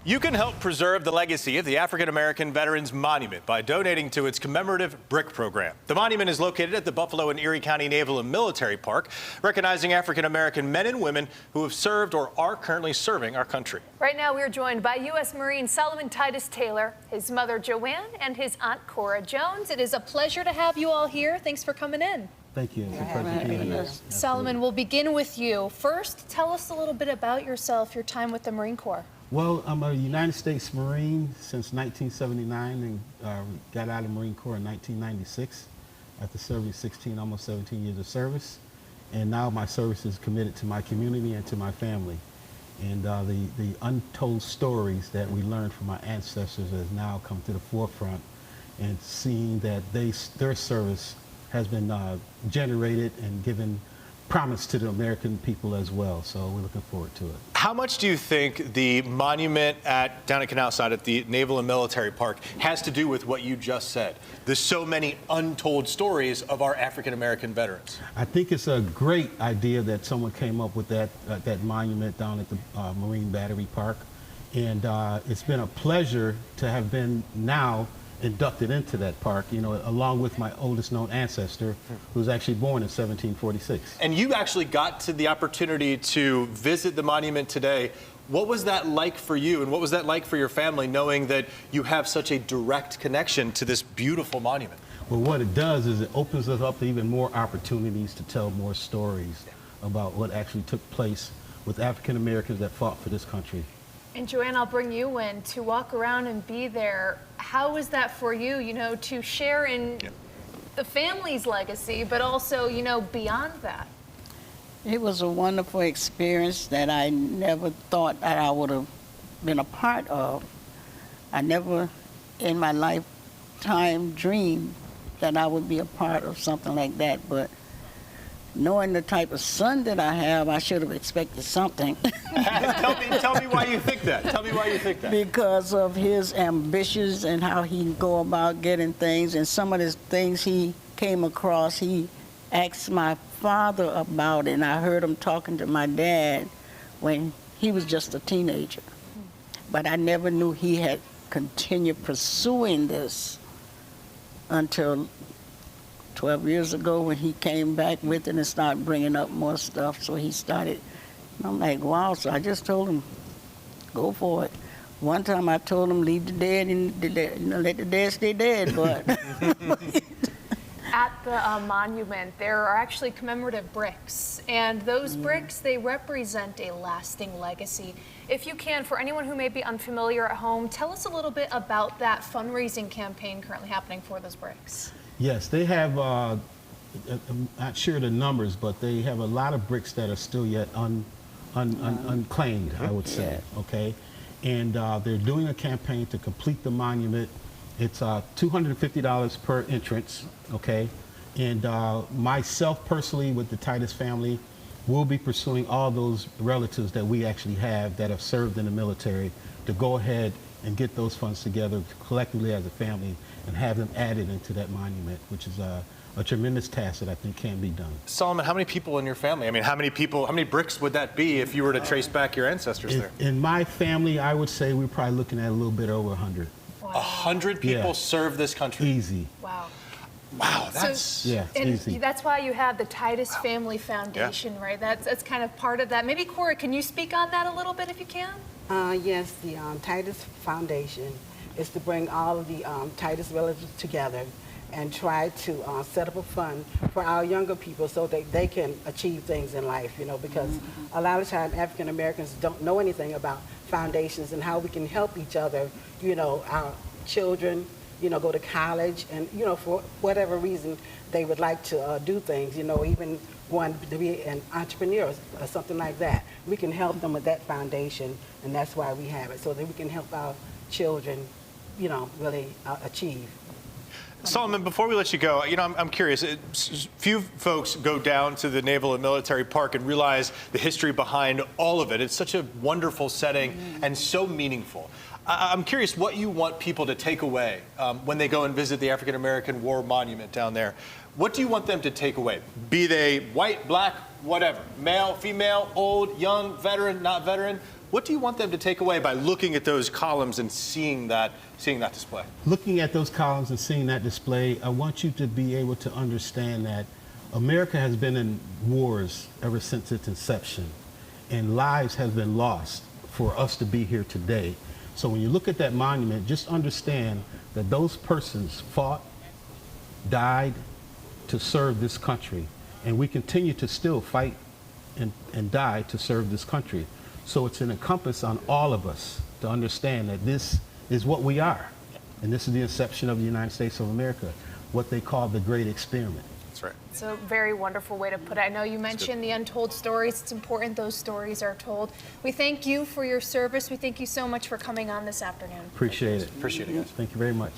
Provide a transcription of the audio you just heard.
You can help preserve the legacy of the African American Veterans Monument by donating to its commemorative brick program. The monument is located at the Buffalo and Erie County Naval and Military Park, recognizing African American men and women who have served or are currently serving our country. Right now, we're joined by U.S. Marine Solomon Titus Taylor, his mother Joanne, and his aunt Cora Jones. It is a pleasure to have you all here. Thanks for coming in. Thank you. It's a pleasure being here. Solomon, we'll begin with you. First, tell us a little bit about yourself, your time with the Marine Corps. Well, I'm a United States Marine since 1979 and got out of the Marine Corps in 1996 after serving 16, almost 17 years of service. And now my service is committed to my community and to my family. And the untold stories that we learned from our ancestors has now come to the forefront, and seeing that their service has been generated and given promise to the American people as well. So we're looking forward to it. How much do you think the monument down at Canal Side at the Naval and Military Park has to do with what you just said? There's so many untold stories of our African American veterans. I think it's a great idea that someone came up with that monument down at the Marine Battery Park. And it's been a pleasure to have been now inducted into that park, you know, along with my oldest known ancestor, who was actually born in 1746. And you actually got to the opportunity to visit the monument today. What was that like for you, and what was that like for your family, knowing that you have such a direct connection to this beautiful monument? Well, what it does is it opens us up to even more opportunities to tell more stories about what actually took place with African Americans that fought for this country. And Joanne, I'll bring you in to walk around and be there. How was that for you, you know, to share in the family's legacy, but also, you know, beyond that? It was a wonderful experience that I never thought that I would have been a part of. I never in my lifetime dreamed that I would be a part of something like that, but knowing the type of son that I have, I should have expected something. Tell me why you think that. Tell me why you think that. Because of his ambitions and how he can go about getting things, and some of the things he came across, he asked my father about it, and I heard him talking to my dad when he was just a teenager. But I never knew he had continued pursuing this until 12 years ago when he came back with it and started bringing up more stuff. So he started, and I'm like, wow. So I just told him, go for it. One time I told him, leave the dead and let the dead stay dead. But At the monument, there are actually commemorative bricks, and those bricks, they represent a lasting legacy. If you can, for anyone who may be unfamiliar at home, tell us a little bit about that fundraising campaign currently happening for those bricks. Yes, they have, I'm not sure the numbers, but they have a lot of bricks that are still yet unclaimed, I would say, okay? And they're doing a campaign to complete the monument. It's $250 per entrance, okay? And myself personally, with the Titus family, will be pursuing all those relatives that we actually have that have served in the military to go ahead and get those funds together collectively as a family and have them added into that monument, which is a tremendous task that I think can be done. Solomon, how many people in your family? I mean, how many bricks would that be if you were to trace back your ancestors there? In my family, I would say we're probably looking at a little bit over 100. Wow. 100 people serve this country? Easy. Wow. Wow, that's... easy. That's why you have the Titus Family Foundation, right? That's kind of part of that. Maybe, Cora, can you speak on that a little bit if you can? Yes, the Titus Foundation is to bring all of the Titus relatives together and try to set up a fund for our younger people so that they can achieve things in life, you know, because a lot of times African Americans don't know anything about foundations and how we can help each other, you know, our children, you know, go to college and, you know, for whatever reason they would like to do things, you know, even want to be an entrepreneur or something like that. We can help them with that foundation, and that's why we have it, so that we can help our children, you know, really achieve. Solomon, before we let you go, you know, I'm curious. Few folks go down to the Naval and Military Park and realize the history behind all of it. It's such a wonderful setting and so meaningful. I'm curious what you want people to take away when they go and visit the African American War Monument down there. What do you want them to take away? Be they white, black, whatever, male, female, old, young, veteran, not veteran. What do you want them to take away by looking at those columns and seeing that display? Looking at those columns and seeing that display, I want you to be able to understand that America has been in wars ever since its inception, and lives have been lost for us to be here today. So when you look at that monument, just understand that those persons fought, died to serve this country, and we continue to still fight and die to serve this country. So it's an encompass on all of us to understand that this is what we are, and this is the inception of the United States of America, what they call the Great Experiment. That's right. It's a very wonderful way to put it. I know you mentioned the untold stories. It's important those stories are told. We thank you for your service. We thank you so much for coming on this afternoon. Appreciate it. Appreciate it, guys. Thank you very much.